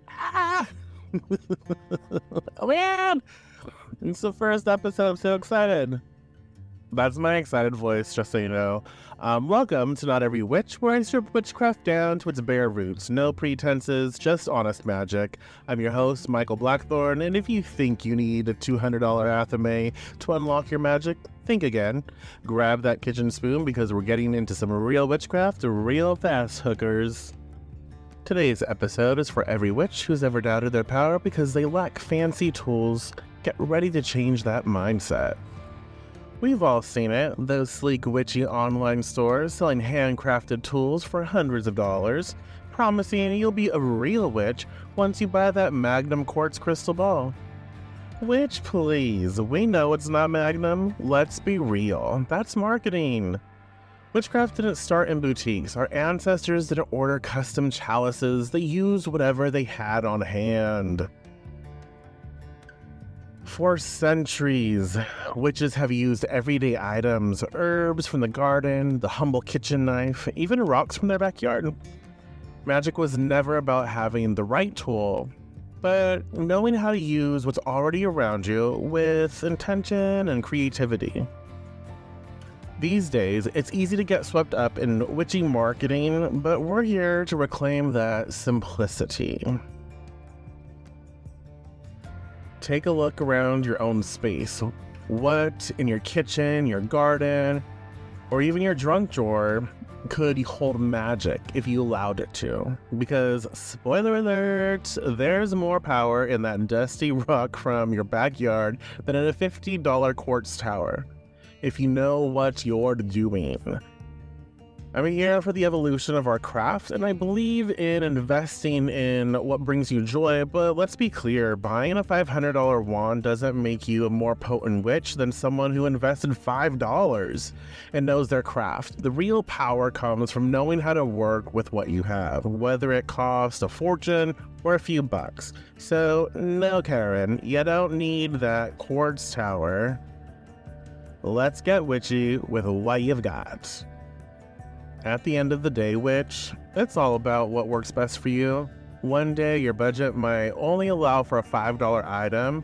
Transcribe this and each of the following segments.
Ah! Oh man! It's the first episode. I'm so excited. That's my excited voice, just so you know. Welcome to Not Every Witch, where I strip witchcraft down to its bare roots. No pretenses, just honest magic. I'm your host, Michael Blackthorn, and if you think you need a $200 athame to unlock your magic, think again. Grab that kitchen spoon because we're getting into some real witchcraft, real fast hookers. Today's episode is for every witch who's ever doubted their power because they lack fancy tools. Get ready to change that mindset. We've all seen it, those sleek witchy online stores selling handcrafted tools for hundreds of dollars, promising you'll be a real witch once you buy that Magnum quartz crystal ball. Which, please, we know it's not Magnum, let's be real, that's marketing. Witchcraft didn't start in boutiques, our ancestors didn't order custom chalices, they used whatever they had on hand. For centuries, witches have used everyday items, herbs from the garden, the humble kitchen knife, even rocks from their backyard. Magic was never about having the right tool, but knowing how to use what's already around you with intention and creativity. These days, it's easy to get swept up in witchy marketing, but we're here to reclaim that simplicity. Take a look around your own space. What in your kitchen, your garden, or even your junk drawer could hold magic if you allowed it to? Because, spoiler alert, there's more power in that dusty rock from your backyard than in a $50 quartz tower, if you know what you're doing. I'm here for the evolution of our craft, and I believe in investing in what brings you joy, but let's be clear, buying a $500 wand doesn't make you a more potent witch than someone who invested $5 and knows their craft. The real power comes from knowing how to work with what you have, whether it costs a fortune or a few bucks. So, no Karen, you don't need that quartz tower. Let's get witchy with what you've got. At the end of the day, witch, it's all about what works best for you. One day, your budget might only allow for a $5 item.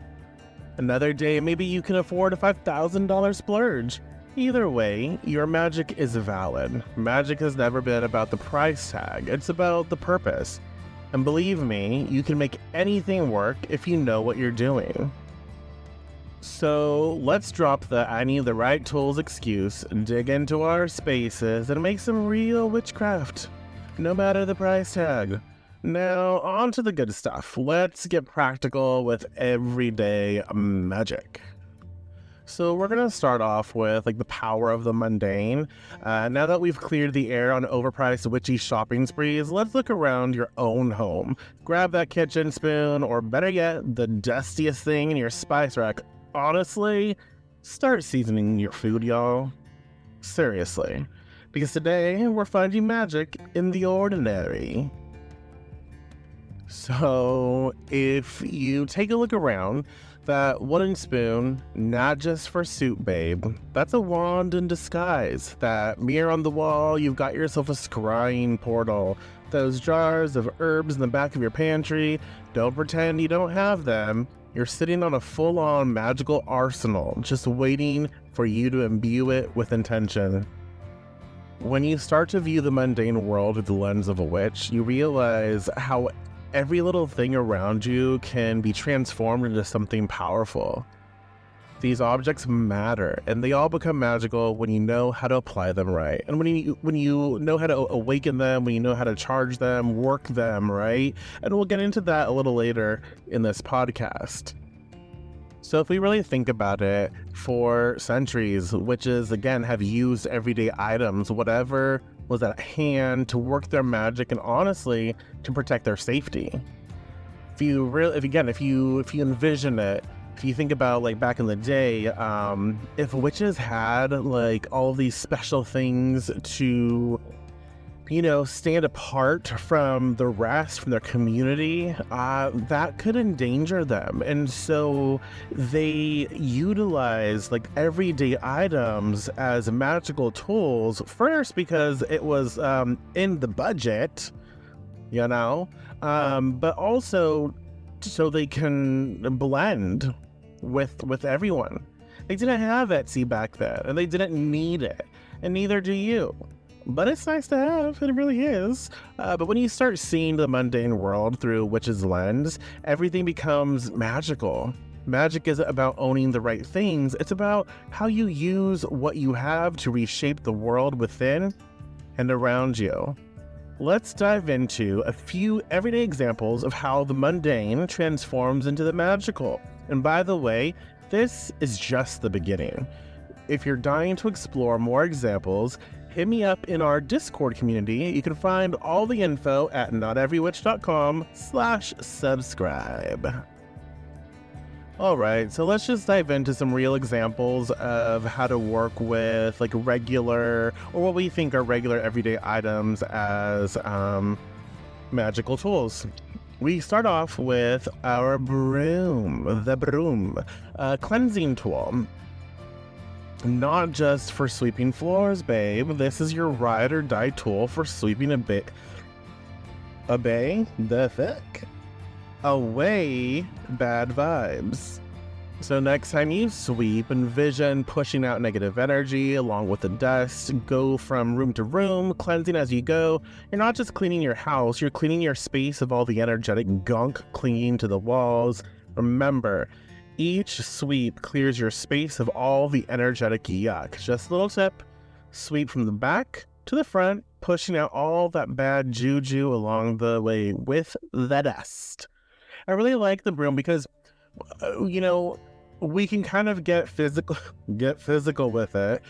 Another day, maybe you can afford a $5,000 splurge. Either way, your magic is valid. Magic has never been about the price tag, it's about the purpose. And believe me, you can make anything work if you know what you're doing. So let's drop the I need the right tools excuse, dig into our spaces, and make some real witchcraft, no matter the price tag. Now, on to the good stuff. Let's get practical with everyday magic. So we're going to start off with the power of the mundane. Now that we've cleared the air on overpriced witchy shopping sprees, let's look around your own home. Grab that kitchen spoon, or better yet, the dustiest thing in your spice rack. Honestly, start seasoning your food, y'all. Seriously. Because today, we're finding magic in the ordinary. So, if you take a look around, that wooden spoon, not just for soup, babe. That's a wand in disguise. That mirror on the wall, you've got yourself a scrying portal. Those jars of herbs in the back of your pantry, don't pretend you don't have them. You're sitting on a full-on magical arsenal, just waiting for you to imbue it with intention. When you start to view the mundane world through the lens of a witch, you realize how every little thing around you can be transformed into something powerful. These objects matter, and they all become magical when you know how to apply them right. And when you know how to awaken them, when you know how to charge them, work them, right? And we'll get into that a little later in this podcast. So if we really think about it, for centuries, witches, again, have used everyday items, whatever was at hand, to work their magic and honestly, to protect their safety. If you envision it, if you think about back in the day, if witches had all these special things to stand apart from the rest, from their community, that could endanger them. And so they utilize like everyday items as magical tools, first because it was in the budget, but also so they can blend with everyone. They didn't have Etsy back then, and they didn't need it, and neither do you. But it's nice to have, it really is. But when you start seeing the mundane world through a witch's lens, everything becomes magical. Magic isn't about owning the right things, it's about how you use what you have to reshape the world within and around you. Let's dive into a few everyday examples of how the mundane transforms into the magical. And by the way, this is just the beginning. If you're dying to explore more examples, hit me up in our Discord community. You can find all the info at noteverywitch.com/subscribe. All right, so let's just dive into some real examples of how to work with like regular, or what we think are regular everyday items as magical tools. We start off with our broom, the broom, a cleansing tool. Not just for sweeping floors, babe. This is your ride or die tool for sweeping away bad vibes. So next time you sweep, envision pushing out negative energy along with the dust. Go from room to room, cleansing as you go. You're not just cleaning your house, you're cleaning your space of all the energetic gunk clinging to the walls. Remember, each sweep clears your space of all the energetic yuck. Just a little tip, sweep from the back to the front, pushing out all that bad juju along the way with the dust. I really like the broom because, we can kind of get physical with it.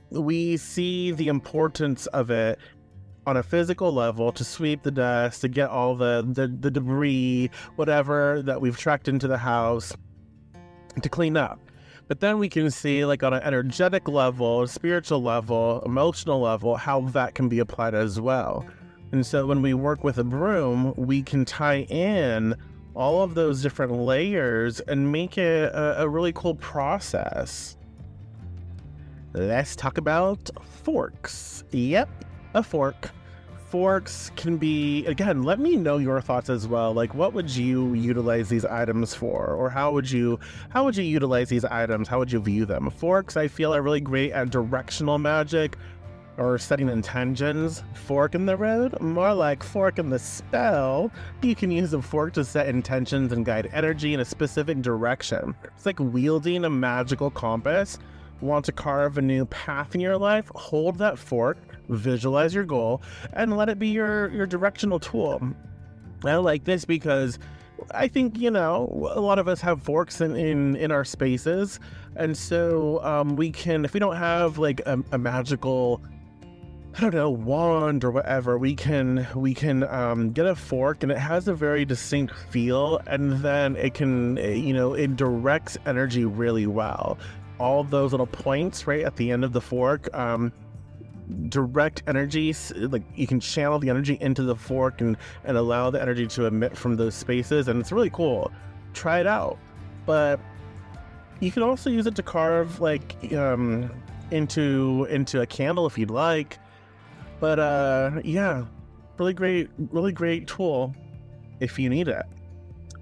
We see the importance of it on a physical level to sweep the dust, to get all the debris, whatever that we've tracked into the house, to clean up. But then we can see, like, on an energetic level, spiritual level, emotional level, how that can be applied as well. And so when we work with a broom, we can tie in all of those different layers and make it a really cool process. Let's talk about forks. Yep, a fork. Forks can be, again, let me know your thoughts as well. Like, what would you utilize these items for? Or how would you utilize these items? How would you view them? Forks, I feel, are really great at directional magic or setting intentions. Fork in the road, more like fork in the spell. You can use a fork to set intentions and guide energy in a specific direction. It's like wielding a magical compass. Want to carve a new path in your life? Hold that fork, visualize your goal, and let it be your directional tool. I like this because I think, a lot of us have forks in our spaces. And so we can, if we don't have like a magical, wand or whatever, we can get a fork, and it has a very distinct feel, and then it can, it directs energy really well. All those little points right at the end of the fork direct energy, like you can channel the energy into the fork and allow the energy to emit from those spaces, and it's really cool. Try it out. But you can also use it to carve like into a candle if you'd like. But really great tool if you need it.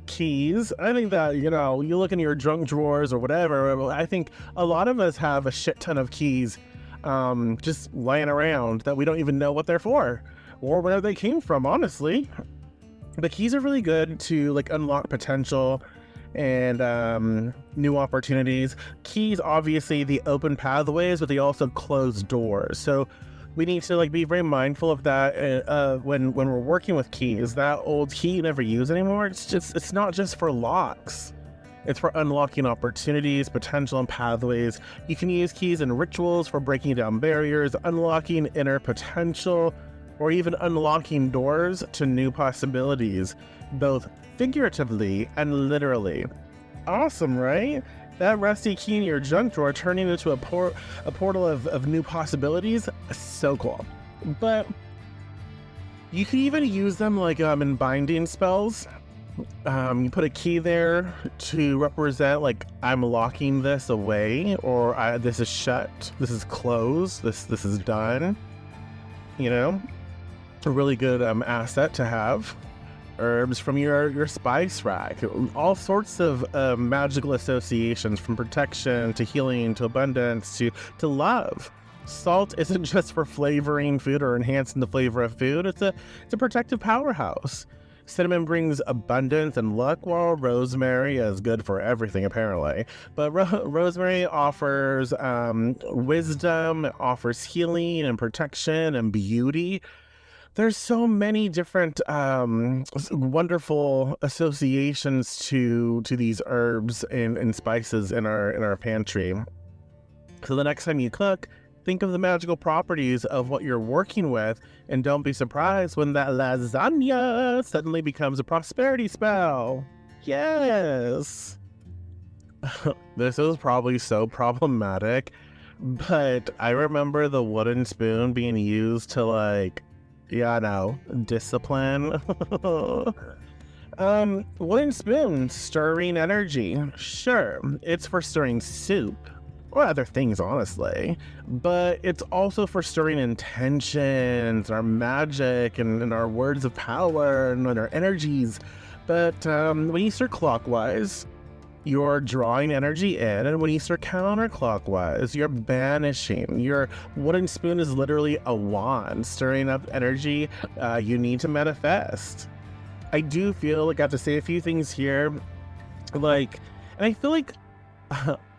Keys. I think that, you look in your junk drawers or whatever, I think a lot of us have a shit ton of keys just laying around that we don't even know what they're for or where they came from, honestly. But keys are really good to like unlock potential and new opportunities. Keys, obviously, they open pathways, but they also close doors. So we need to like be very mindful of that when we're working with keys. That old key you never use anymore, it's not just for locks. It's for unlocking opportunities, potential, and pathways. You can use keys in rituals for breaking down barriers, unlocking inner potential, or even unlocking doors to new possibilities, both figuratively and literally. Awesome, right? That rusty key in your junk drawer turning into a portal of new possibilities. So cool. But You can even use them like in binding spells. You put a key there to represent like I'm locking this away, or this is shut, this is closed, this is done. You know, a really good asset to have. Herbs from your spice rack, all sorts of magical associations, from protection to healing to abundance to love. Salt isn't just for flavoring food or enhancing the flavor of food. It's a protective powerhouse. Cinnamon brings abundance and luck, while rosemary is good for everything, apparently. But rosemary offers wisdom, it offers healing and protection and beauty. There's so many different wonderful associations to these herbs and spices in our pantry. So the next time you cook, think of the magical properties of what you're working with, and don't be surprised when that lasagna suddenly becomes a prosperity spell. Yes! This is probably so problematic, but I remember the wooden spoon being used to, like, discipline. Wooden spoon, stirring energy. Sure, it's for stirring soup, or other things, honestly, but it's also for stirring intentions, our magic, and our words of power, and our energies. But when you stir clockwise, you're drawing energy in, and when you stir counterclockwise, you're banishing. Your wooden spoon is literally a wand, stirring up energy you need to manifest. I do feel like I have to say a few things here, like, and I feel like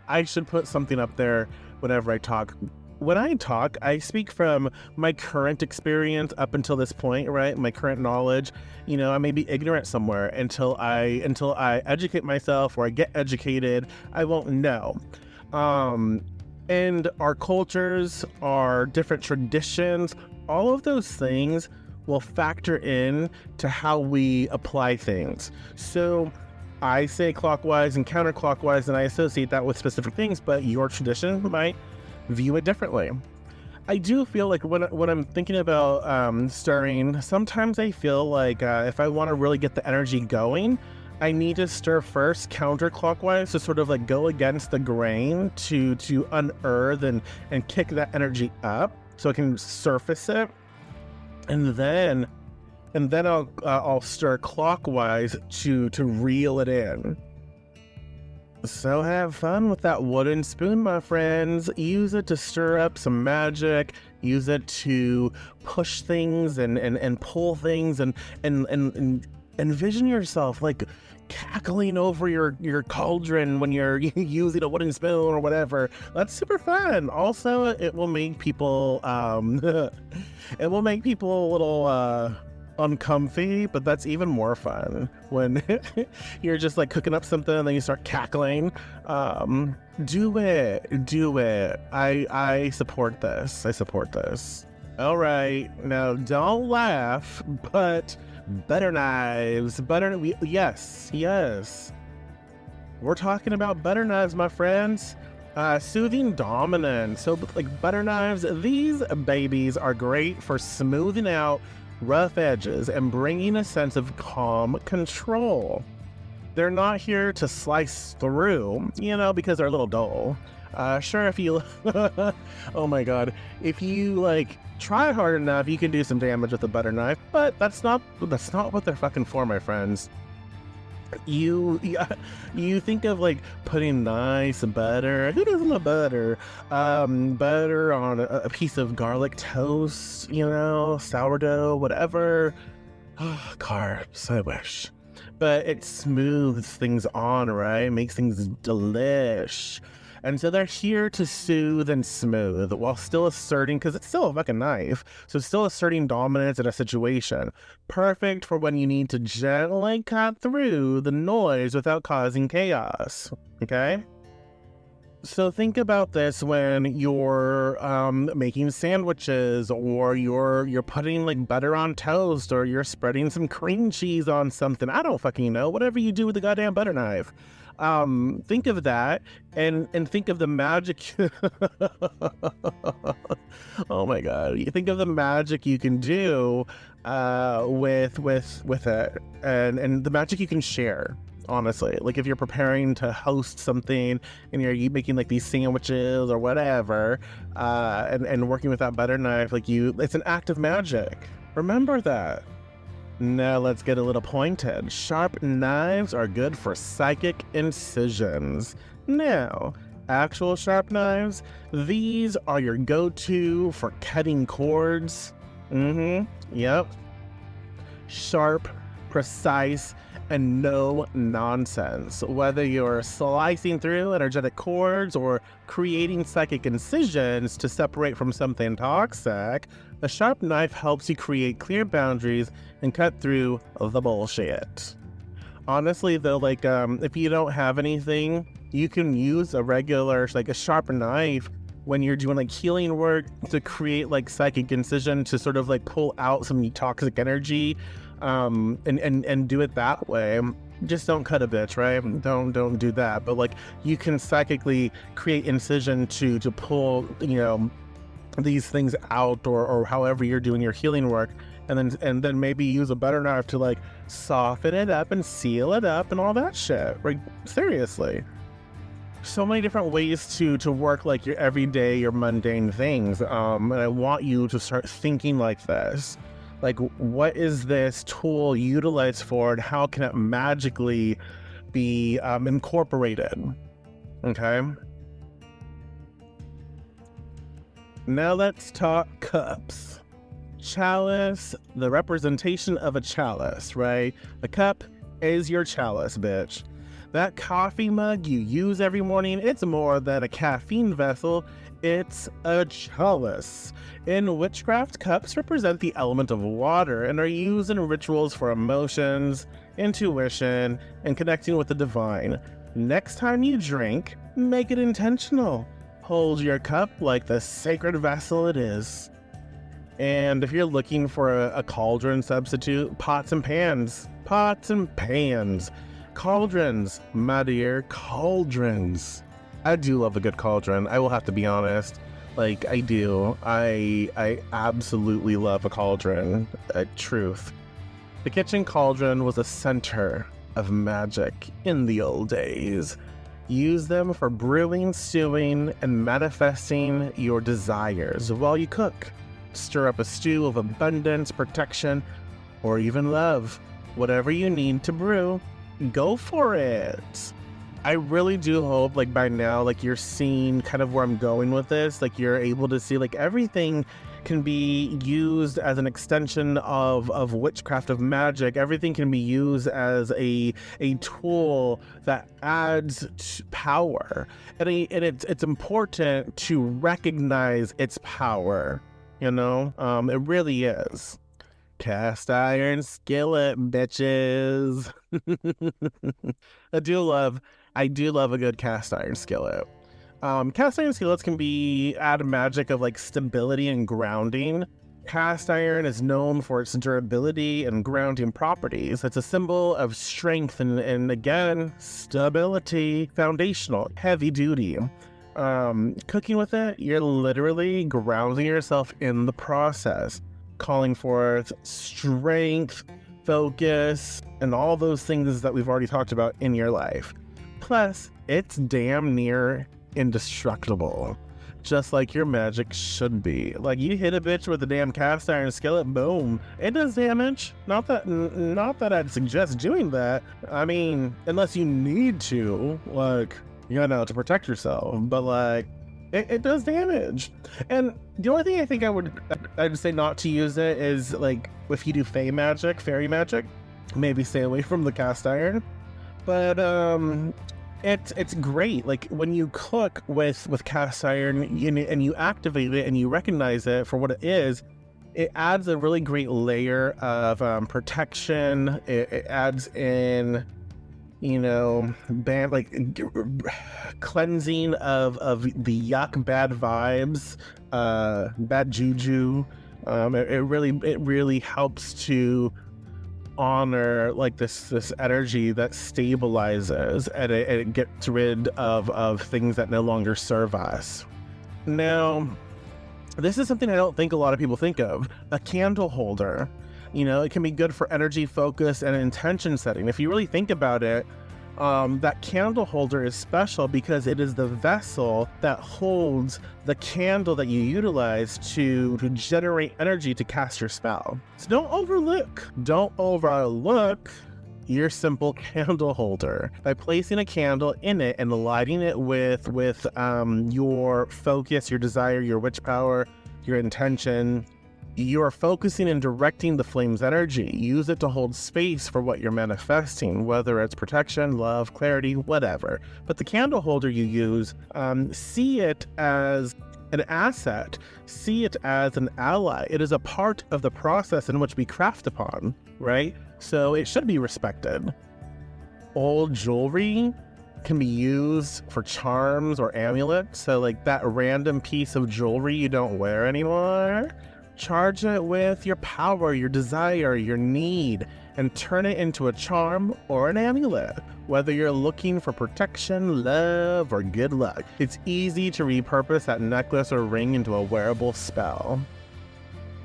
I should put something up there whenever I talk. When I talk, I speak from my current experience up until this point, right? My current knowledge. You know, I may be ignorant somewhere until I educate myself, or I get educated. I won't know. And our cultures, our different traditions, all of those things will factor in to how we apply things. So I say clockwise and counterclockwise, and I associate that with specific things, but your tradition might view it differently. I do feel like when I'm thinking about stirring, sometimes I feel like if I want to really get the energy going, I need to stir first counterclockwise to sort of like go against the grain to unearth and kick that energy up so I can surface it, and then I'll stir clockwise to reel it in. So have fun with that wooden spoon, my friends. Use it to stir up some magic. Use it to push things and pull things and envision yourself like cackling over your cauldron when you're using a wooden spoon or whatever. That's super fun. Also, it will make people it will make people a little uncomfy, but that's even more fun when you're just like cooking up something and then you start cackling. Do it. I support this. All right, now don't laugh, but butter knives. Yes, we're talking about butter knives, my friends. Soothing dominance. So like butter knives, these babies are great for smoothing out rough edges and bringing a sense of calm control. They're not here to slice through, because they're a little dull. Sure, if you oh my god, if you like try hard enough, you can do some damage with a butter knife, but that's not what they're fucking for, my friends. You think of like putting nice butter. Who doesn't love butter? Butter on a piece of garlic toast, sourdough, whatever. Oh, carbs, I wish. But it smooths things on, right? Makes things delish. And so they're here to soothe and smooth while still asserting, because it's still a fucking knife, so still asserting dominance in a situation. Perfect for when you need to gently cut through the noise without causing chaos, okay? So think about this when you're making sandwiches, or you're putting like butter on toast, or you're spreading some cream cheese on something. I don't fucking know. Whatever you do with the goddamn butter knife. Think of that, and think of the magic. Oh my god, you think of the magic you can do with it, and the magic you can share. Honestly, like if you're preparing to host something and you're making like these sandwiches or whatever, and working with that butter knife, like it's an act of magic. Remember that. Now let's get a little pointed. Sharp knives are good for psychic incisions. Now, actual sharp knives, these are your go-to for cutting cords. Yep. Sharp, precise, and no nonsense. Whether you're slicing through energetic cords or creating psychic incisions to separate from something toxic, a sharp knife helps you create clear boundaries and cut through the bullshit. Honestly though, like if you don't have anything, you can use a regular, like a sharp knife when you're doing like healing work to create like psychic incision to sort of like pull out some toxic energy, and do it that way. Just don't cut a bitch, right? Don't do that. But like you can psychically create incision to pull, these things out, or however you're doing your healing work, and then maybe use a butter knife to like soften it up and seal it up and all that shit. Like seriously. So many different ways to work like your everyday, your mundane things. And I want you to start thinking like this. Like, what is this tool utilized for, and how can it magically be incorporated? Okay. Now let's talk cups. Chalice, the representation of a chalice, right? A cup is your chalice, bitch. That coffee mug you use every morning, it's more than a caffeine vessel, it's a chalice. In witchcraft, cups represent the element of water and are used in rituals for emotions, intuition, and connecting with the divine. Next time you drink, make it intentional. Hold your cup like the sacred vessel it is. And if you're looking for a cauldron substitute, pots and pans. Pots and pans. Cauldrons, my dear, cauldrons. I do love a good cauldron, I will have to be honest. Like, I do. I absolutely love a cauldron. Truth. The kitchen cauldron was a center of magic in the old days. Use them for brewing, stewing, and manifesting your desires while you cook. Stir up a stew of abundance, protection, or even love. Whatever you need to brew, go for it. I really do hope, like, by now, like, you're seeing kind of where I'm going with this. Like, you're able to see, like, everything can be used as an extension of witchcraft, of magic. Everything can be used as a tool that adds power. And it's important to recognize its power, it really is. Cast iron skillet, bitches. I do love a good cast iron skillet. Cast iron skillets can add magic of like stability and grounding. Cast iron is known for its durability and grounding properties. It's a symbol of strength and again, stability, foundational, heavy duty. Cooking with it, you're literally grounding yourself in the process, calling forth strength, focus, and all those things that we've already talked about in your life. Plus, it's damn near indestructible, just like your magic should be. Like, you hit a bitch with a damn cast iron skillet, boom, it does damage. Not that I'd suggest doing that. I mean, unless you need to, like, to protect yourself, but like, it does damage. And the only thing I think I'd say not to use it is like if you do fairy magic, maybe stay away from the cast iron. But it's great. Like when you cook with cast iron and you activate it and you recognize it for what it is, it adds a really great layer of protection. It adds in cleansing of the yuck, bad vibes, bad juju. It really helps to honor like this energy that stabilizes, and it gets rid of things that no longer serve us. Now, this is something I don't think a lot of people think of. A candle holder. You know, it can be good for energy focus and intention setting. If you really think about it, that candle holder is special because it is the vessel that holds the candle that you utilize to generate energy to cast your spell. So don't overlook your simple candle holder by placing a candle in it and lighting it with your focus, your desire, your witch power, your intention. You are focusing and directing the flame's energy. Use it to hold space for what you're manifesting, whether it's protection, love, clarity, whatever. But the candle holder you use, see it as an asset. See it as an ally. It is a part of the process in which we craft upon, right? So it should be respected. Old jewelry can be used for charms or amulets. So like that random piece of jewelry you don't wear anymore, charge it with your power, your desire, your need, and turn it into a charm or an amulet. Whether you're looking for protection, love, or good luck, it's easy to repurpose that necklace or ring into a wearable spell.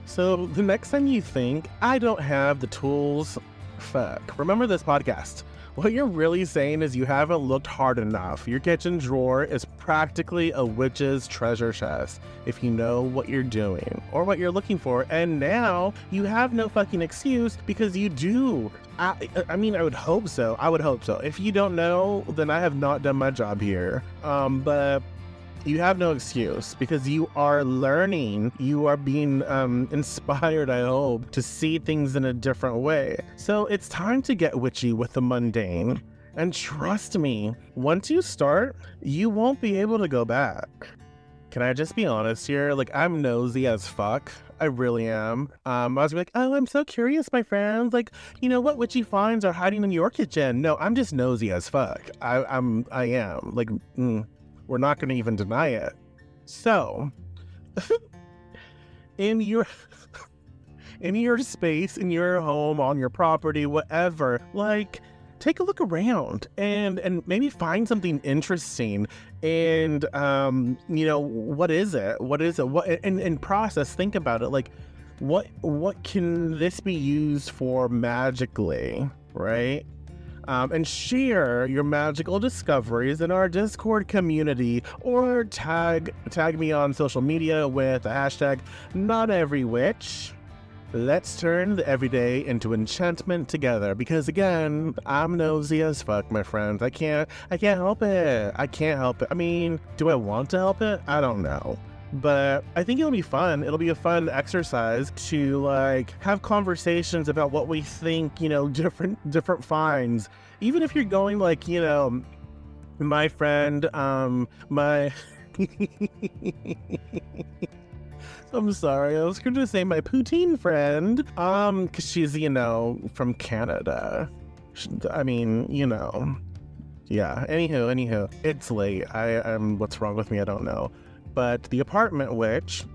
So the next time you think, I don't have the tools, fuck, remember this podcast. What you're really saying is you haven't looked hard enough. Your kitchen drawer is practically a witch's treasure chest if you know what you're doing or what you're looking for. And now you have no fucking excuse because you do. I mean, I would hope so. If you don't know, then I have not done my job here. But you have no excuse because you are learning. You are being inspired, I hope, to see things in a different way. So it's time to get witchy with the mundane. And trust me, once you start, you won't be able to go back. Can I just be honest here? Like, I'm nosy as fuck. I really am. I was like, oh, I'm so curious, my friends. Like, you know, what witchy finds are hiding in your kitchen? No, I'm just nosy as fuck. I am. Like, we're not going to even deny it. So, in your space, in your home, on your property, whatever, like, take a look around and maybe find something interesting. And, you know, what is it? What, and process, think about it. Like, what can this be used for magically, right? And share your magical discoveries in our Discord community, or tag me on social media with the hashtag #NotEveryWitch. Let's turn the everyday into enchantment together, because again, I'm nosy as fuck, my friends. I can't help it. I mean, do I want to help it? I don't know. But I think it'll be fun. It'll be a fun exercise to like have conversations about what we think, you know, different finds. Even if you're going like, you know, my friend, my I'm sorry, I was going to say my poutine friend, because she's, you know, from Canada. I mean, you know, yeah. Anywho, it's late. I'm what's wrong with me? I don't know. But the apartment witch,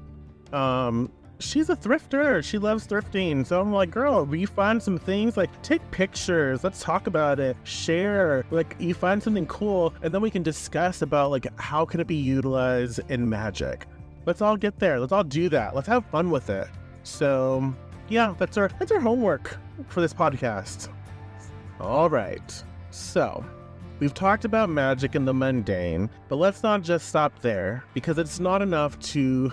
she's a thrifter. She loves thrifting. So I'm like, girl, will you find some things? Like, take pictures. Let's talk about it. Share. Like, you find something cool, and then we can discuss about, like, how can it be utilized in magic. Let's all get there. Let's all do that. Let's have fun with it. So, yeah, that's our homework for this podcast. All right. So, we've talked about magic and the mundane, but let's not just stop there, because it's not enough to...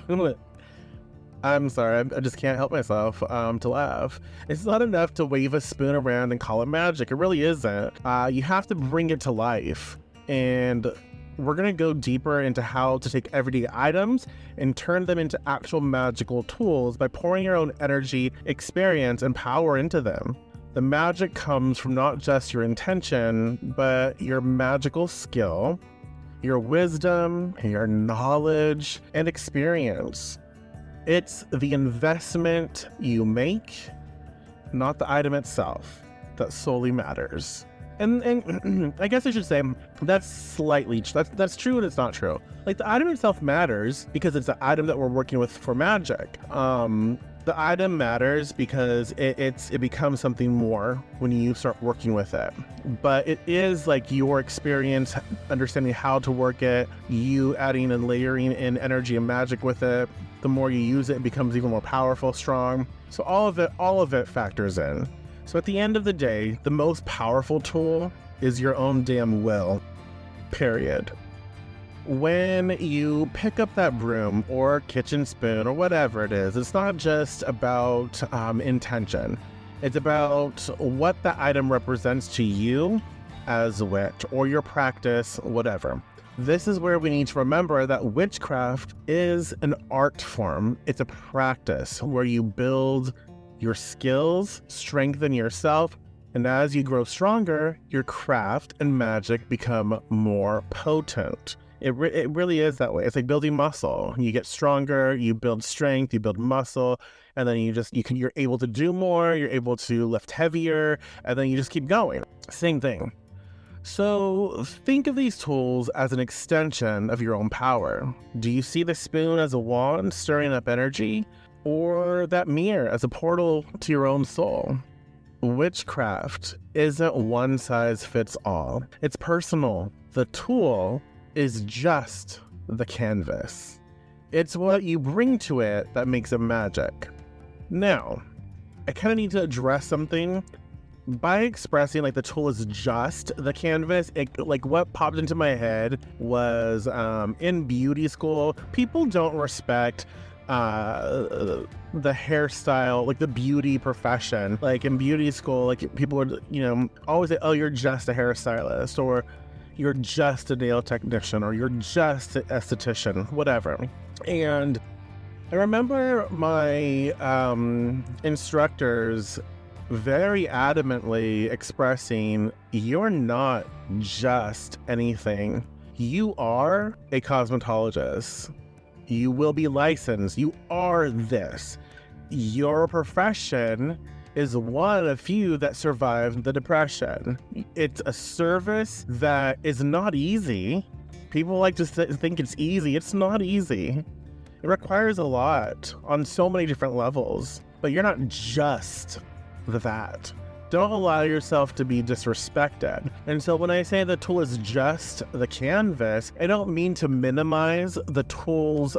I'm sorry, I just can't help myself to laugh. It's not enough to wave a spoon around and call it magic. It really isn't. You have to bring it to life. And we're going to go deeper into how to take everyday items and turn them into actual magical tools by pouring your own energy, experience, and power into them. The magic comes from not just your intention, but your magical skill, your wisdom, your knowledge, and experience. It's the investment you make, not the item itself, that solely matters. And I guess I should say that's true and it's not true. Like, the item itself matters because it's the item that we're working with for magic. The item matters because it becomes something more when you start working with it. But it is like your experience, understanding how to work it, you adding and layering in energy and magic with it. The more you use it, it becomes even more powerful, strong. So all of it factors in. So at the end of the day, the most powerful tool is your own damn will, period. When you pick up that broom or kitchen spoon or whatever it is, it's not just about intention. It's about what the item represents to you as a witch or your practice, whatever. This is where we need to remember that witchcraft is an art form. It's a practice where you build your skills, strengthen yourself, and as you grow stronger, your craft and magic become more potent. It really is that way. It's like building muscle. You get stronger, you build strength, you build muscle, and then you're able to do more, you're able to lift heavier, and then you just keep going. Same thing. So think of these tools as an extension of your own power. Do you see the spoon as a wand stirring up energy, or that mirror as a portal to your own soul? Witchcraft isn't one size fits all. It's personal. The tool is just the canvas. It's what you bring to it that makes it magic. Now, I kind of need to address something. By expressing like the tool is just the canvas, like what popped into my head was in beauty school, people don't respect the hairstyle, like the beauty profession. Like in beauty school, like people would, always say, oh, you're just a hairstylist, or you're just a nail technician, or you're just an esthetician, whatever. And I remember my instructors very adamantly expressing, you're not just anything. You are a cosmetologist. You will be licensed. You are this. Your profession is one of few that survived the Depression. It's a service that is not easy. People like to think it's easy. It's not easy. It requires a lot on so many different levels, but you're not just that. Don't allow yourself to be disrespected. And so when I say the tool is just the canvas, I don't mean to minimize the tool's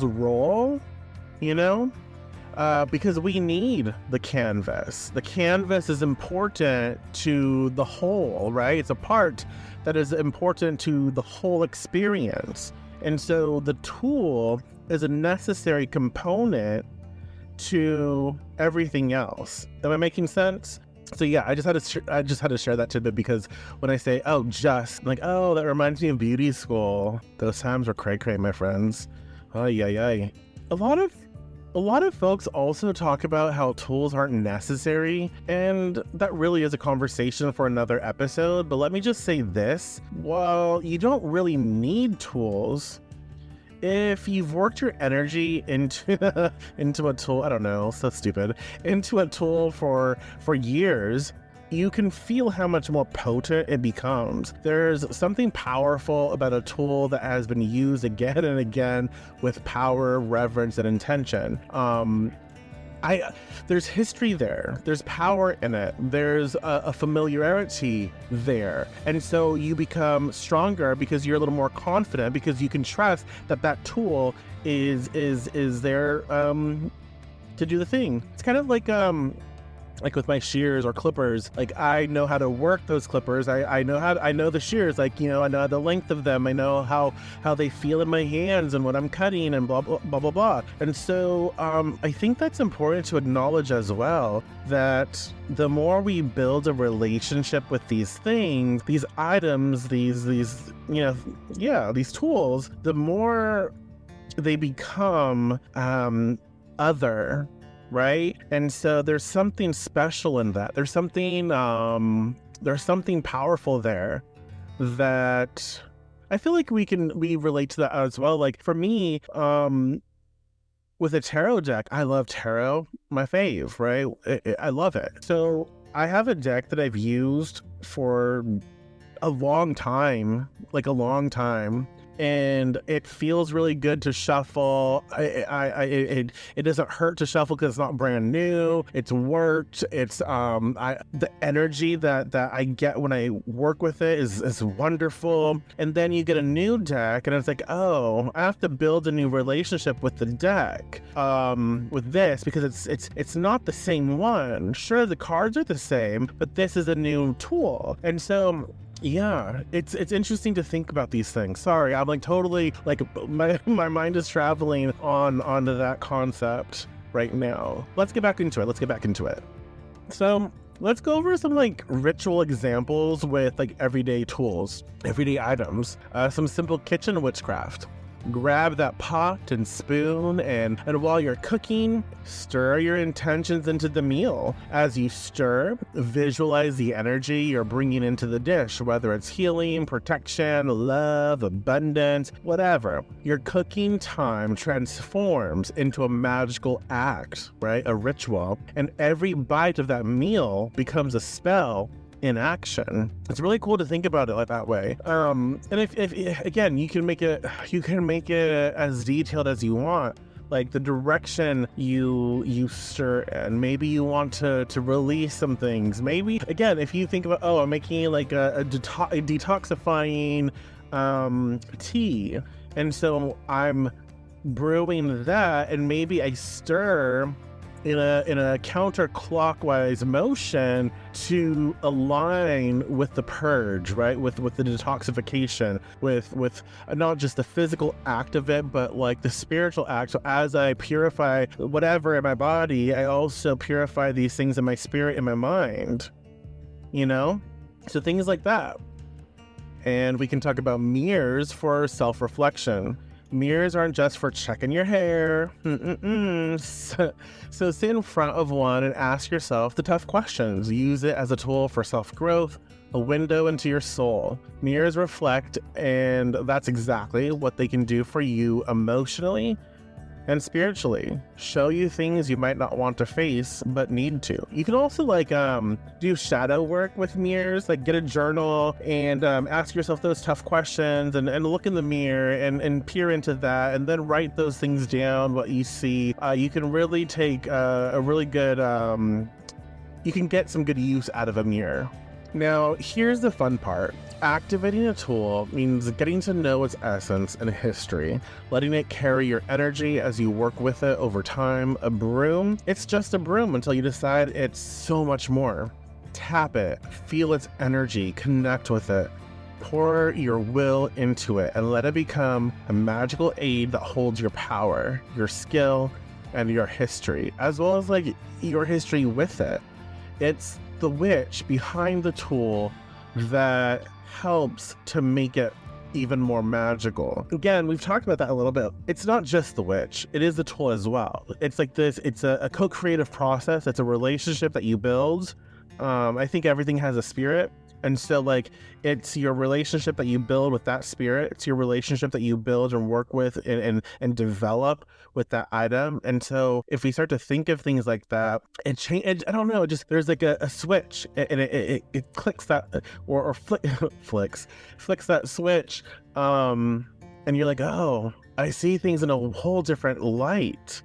role, because we need the canvas. The canvas is important to the whole, right? It's a part that is important to the whole experience. And so the tool is a necessary component to everything else. Am I making sense? So yeah, I just had to share that tidbit, because when I say, oh, just, like, oh, that reminds me of beauty school. Those times were cray-cray, my friends. Oh, yeah. A lot of folks also talk about how tools aren't necessary, and that really is a conversation for another episode. But let me just say this. While you don't really need tools, if you've worked your energy into a tool, I don't know, so stupid, into a tool for years, you can feel how much more potent it becomes. There's something powerful about a tool that has been used again and again with power, reverence, and intention. There's history there. There's power in it. There's a familiarity there. And so you become stronger because you're a little more confident, because you can trust that tool is there to do the thing. It's kind of like with my shears or clippers, like I know how to work those clippers. I know the shears, like, I know the length of them. I know how they feel in my hands and what I'm cutting and blah, blah, blah, blah, blah. And so I think that's important to acknowledge as well, that the more we build a relationship with these things, these items, these tools, the more they become other. Right? And so there's something special in that. There's something powerful there that I feel like we relate to that as well. Like for me, with a tarot deck, I love tarot, my fave, right? I love it. So I have a deck that I've used for a long time, and it feels really good to shuffle. It doesn't hurt to shuffle because it's not brand new. It's worked. It's the energy that I get when I work with it is wonderful. And then you get a new deck, and it's like, oh, I have to build a new relationship with the deck with this, because it's not the same one. Sure, the cards are the same, but this is a new tool. And so yeah, it's interesting to think about these things. Sorry, I'm like totally like my mind is traveling onto that concept right now. Let's get back into it. So let's go over some like ritual examples with like everyday tools, everyday items, some simple kitchen witchcraft. Grab that pot and spoon, and while you're cooking, stir your intentions into the meal. As you stir, visualize the energy you're bringing into the dish, whether it's healing, protection, love, abundance, whatever. Your cooking time transforms into a magical act, right? A ritual, and every bite of that meal becomes a spell in action. It's really cool to think about it like that way. And if again, you can make it as detailed as you want, like the direction you stir in. Maybe you want to release some things. Maybe again, if you think about, oh, I'm making like a detoxifying tea, and so I'm brewing that, and maybe I stir in a counterclockwise motion to align with the purge, right? With the detoxification, with not just the physical act of it, but like the spiritual act. So as I purify whatever in my body, I also purify these things in my spirit, in my mind, you know? So things like that. And we can talk about mirrors for self-reflection. Mirrors aren't just for checking your hair. So sit in front of one and ask yourself the tough questions. Use it as a tool for self-growth, a window into your soul. Mirrors reflect, and that's exactly what they can do for you emotionally and spiritually. Show you things you might not want to face but need to. You can also like do shadow work with mirrors, like get a journal and ask yourself those tough questions, and look in the mirror and peer into that, and then write those things down, what you see. You can really take a really good you can get some good use out of a mirror. Now, here's the fun part. Activating a tool means getting to know its essence and history, letting it carry your energy as you work with it over time. A broom, it's just a broom until you decide it's so much more. Tap it, feel its energy, connect with it. Pour your will into it and let it become a magical aid that holds your power, your skill, and your history, as well as like your history with it. It's the witch behind the tool that helps to make it even more magical. Again, we've talked about that a little bit. It's not just the witch, it is the tool as well. It's like this, it's a co-creative process. It's a relationship that you build. I think everything has a spirit. And so like, it's your relationship that you build with that spirit. It's your relationship that you build and work with and develop with that item. And so if we start to think of things like that, it change. I don't know, just there's like a switch, and it clicks that or flicks that switch. And you're like, oh, I see things in a whole different light.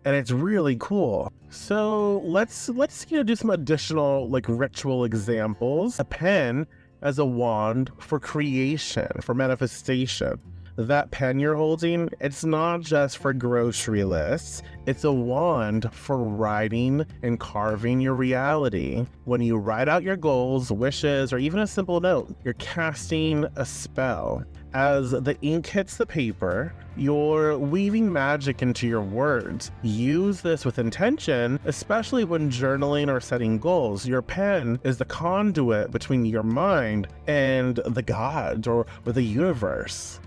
And it's really cool. So let's do some additional like ritual examples. A pen as a wand for creation, for manifestation. That pen you're holding, it's not just for grocery lists. It's a wand for writing and carving your reality. When you write out your goals, wishes, or even a simple note, you're casting a spell. As the ink hits the paper, you're weaving magic into your words. Use this with intention, especially when journaling or setting goals. Your pen is the conduit between your mind and the gods or the universe.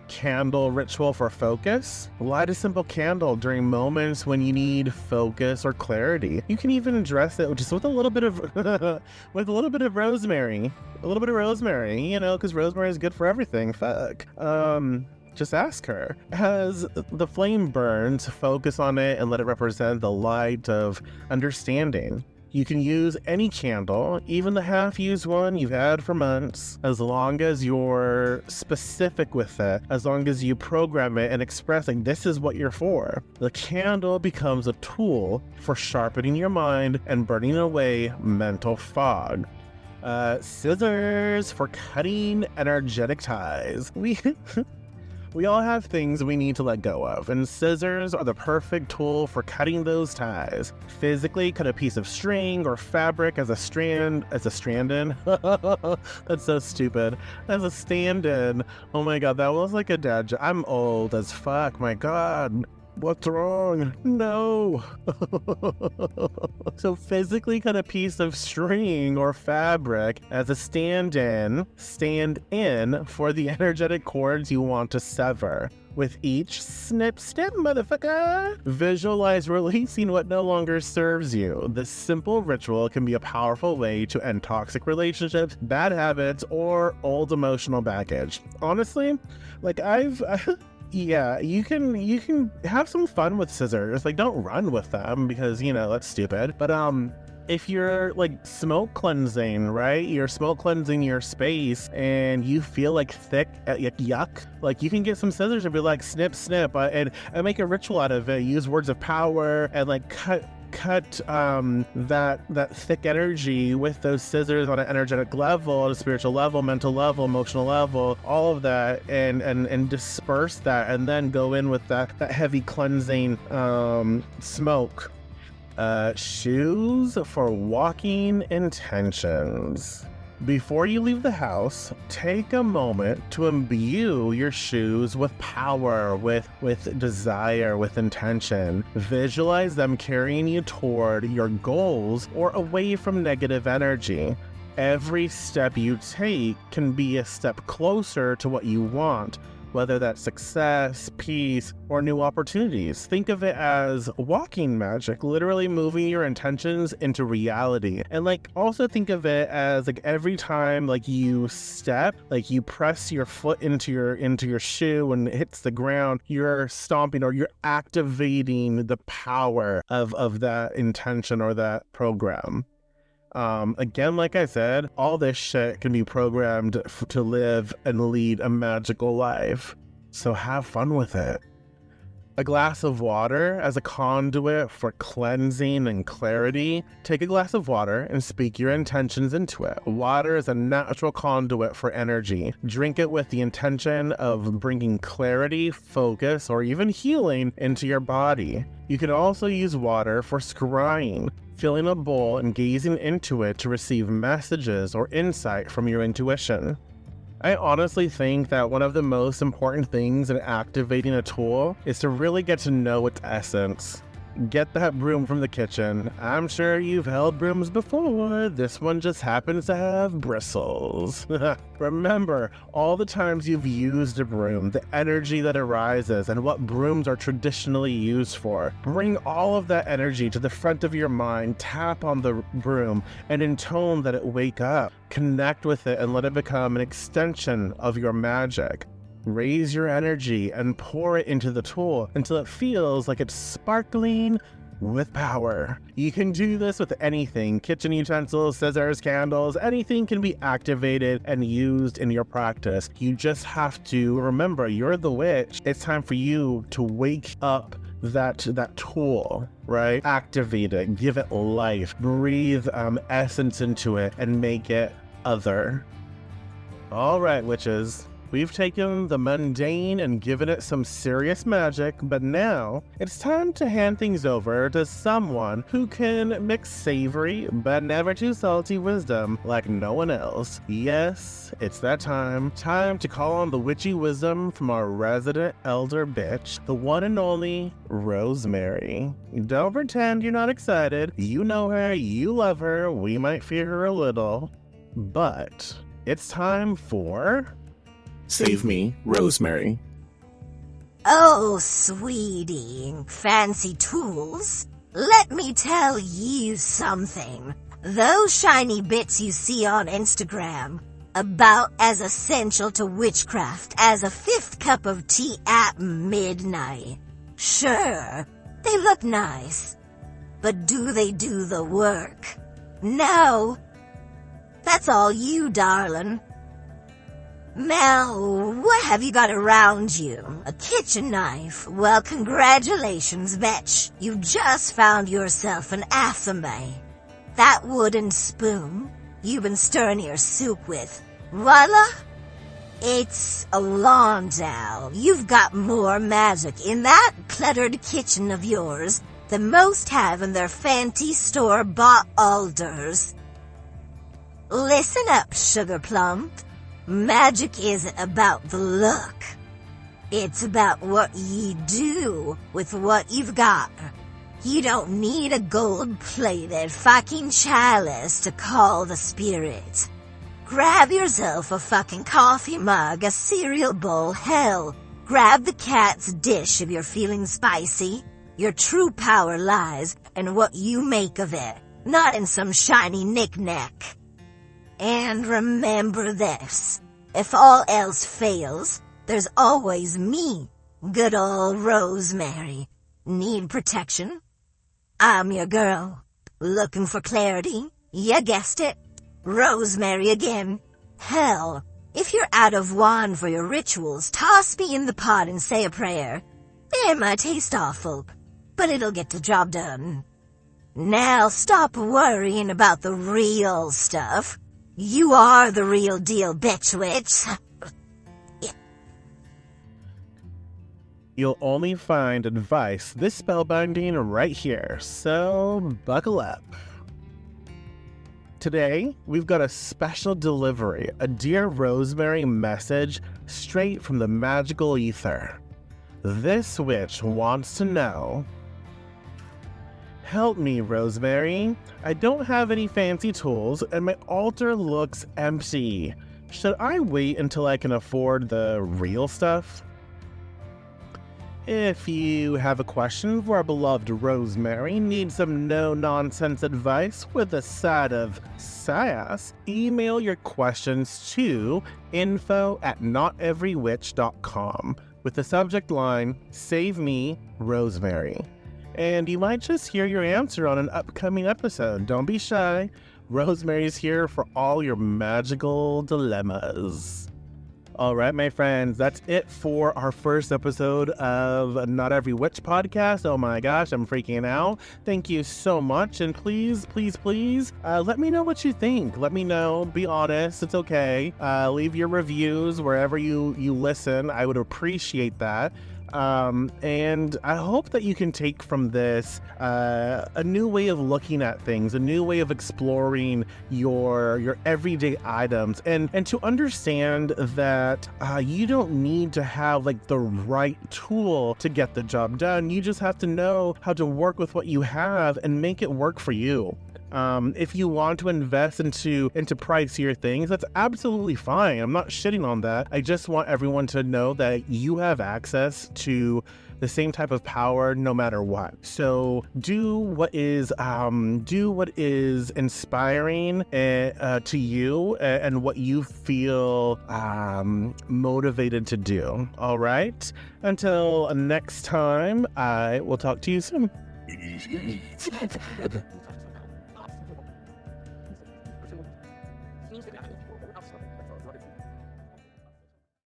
Candle ritual for focus. Light a simple candle during moments when you need focus or clarity. You can even address it just with a little bit of rosemary. A little bit of rosemary, you know, because rosemary is good for everything. Fuck. Just ask her. As the flame burns, focus on it and let it represent the light of understanding. You can use any candle, even the half-used one you've had for months, as long as you're specific with it, as long as you program it and expressing this is what you're for. The candle becomes a tool for sharpening your mind and burning away mental fog. Scissors for cutting energetic ties. We all have things we need to let go of, and scissors are the perfect tool for cutting those ties. Physically, cut a piece of string or fabric as a stand-in. That's so stupid. As a stand-in. Oh my god, that was like a dad joke. I'm old as fuck, my god. What's wrong? No. So physically cut a piece of string or fabric as a stand-in for the energetic cords you want to sever. With each snip, motherfucker, visualize releasing what no longer serves you. This simple ritual can be a powerful way to end toxic relationships, bad habits, or old emotional baggage. Honestly, like yeah, you can have some fun with scissors. Like, don't run with them because, you know, that's stupid. But if you're like smoke cleansing, right? You're smoke cleansing your space and you feel like thick, yuck. Like, you can get some scissors and be like snip, and make a ritual out of it. Use words of power and like cut that thick energy with those scissors on an energetic level, a spiritual level, mental level, emotional level, all of that, and disperse that, and then go in with that heavy cleansing smoke. Shoes for walking intentions. Before you leave the house, take a moment to imbue your shoes with power, with desire, with intention. Visualize them carrying you toward your goals or away from negative energy. Every step you take can be a step closer to what you want, whether that's success, peace, or new opportunities. Think of it as walking magic, literally moving your intentions into reality. And like, also think of it as like every time like you step, like you press your foot into your shoe and it hits the ground, you're stomping or you're activating the power of that intention or that program. Again, like I said, all this shit can be programmed to live and lead a magical life. So have fun with it. A glass of water as a conduit for cleansing and clarity. Take a glass of water and speak your intentions into it. Water is a natural conduit for energy. Drink it with the intention of bringing clarity, focus, or even healing into your body. You can also use water for scrying, filling a bowl and gazing into it to receive messages or insight from your intuition. I honestly think that one of the most important things in activating a tool is to really get to know its essence. Get that broom from the kitchen. I'm sure you've held brooms before. This one just happens to have bristles. Remember all the times you've used a broom, the energy that arises, and what brooms are traditionally used for. Bring all of that energy to the front of your mind, tap on the broom, and intone that it wake up. Connect with it and let it become an extension of your magic. Raise your energy and pour it into the tool until it feels like it's sparkling with power. You can do this with anything. Kitchen utensils, scissors, candles, anything can be activated and used in your practice. You just have to remember you're the witch. It's time for you to wake up that tool, right? Activate it, give it life, breathe essence into it, and make it other. All right, witches. We've taken the mundane and given it some serious magic, but now it's time to hand things over to someone who can mix savory but never too salty wisdom like no one else. Yes, it's that time to call on the witchy wisdom from our resident elder bitch, the one and only Rosemary. Don't pretend you're not excited. You know her, you love her, we might fear her a little, but it's time for... Save Me, Rosemary. Oh, sweetie, fancy tools. Let me tell you something. Those shiny bits you see on Instagram, about as essential to witchcraft as a 5th cup of tea at midnight. Sure, they look nice, but do they do the work? No, that's all you, darling. Mel, what have you got around you? A kitchen knife? Well, congratulations, bitch. You just found yourself an athame. That wooden spoon you've been stirring your soup with. Voila! It's a landau. You've got more magic in that cluttered kitchen of yours than most have in their fancy store-bought alders. Listen up, sugar plum. Magic isn't about the look. It's about what ye do with what you've got. You don't need a gold-plated fucking chalice to call the spirit. Grab yourself a fucking coffee mug, a cereal bowl, hell, grab the cat's dish if you're feeling spicy. Your true power lies in what you make of it, not in some shiny knick-knack. And remember this, if all else fails, there's always me, good old Rosemary. Need protection? I'm your girl. Looking for clarity? You guessed it. Rosemary again. Hell, if you're out of wand for your rituals, toss me in the pot and say a prayer. It might taste awful, but it'll get the job done. Now stop worrying about the real stuff. You are the real deal, bitch witch. You'll only find advice this spellbinding right here, so buckle up. Today, we've got a special delivery, a Dear Rosemary message straight from the magical ether. This witch wants to know, help me, Rosemary. I don't have any fancy tools and my altar looks empty. Should I wait until I can afford the real stuff? If you have a question for our beloved Rosemary, need some no-nonsense advice with a side of sass, email your questions to info@noteverywitch.com with the subject line, Save Me, Rosemary. And you might just hear your answer on an upcoming episode. Don't be shy. Rosemary's here for all your magical dilemmas. All right, my friends, that's it for our first episode of Not Every Witch podcast. Oh my gosh, I'm freaking out. Thank you so much. And please, please, please, let me know what you think. Let me know. Be honest. It's okay. Leave your reviews wherever you listen. I would appreciate that. And I hope that you can take from this a new way of looking at things, a new way of exploring your everyday items, and to understand that you don't need to have like the right tool to get the job done. You just have to know how to work with what you have and make it work for you. If you want to invest into pricier things, that's absolutely fine. I'm not shitting on that. I just want everyone to know that you have access to the same type of power no matter what. So do what is inspiring to you and what you feel motivated to do. All right. Until next time, I will talk to you soon.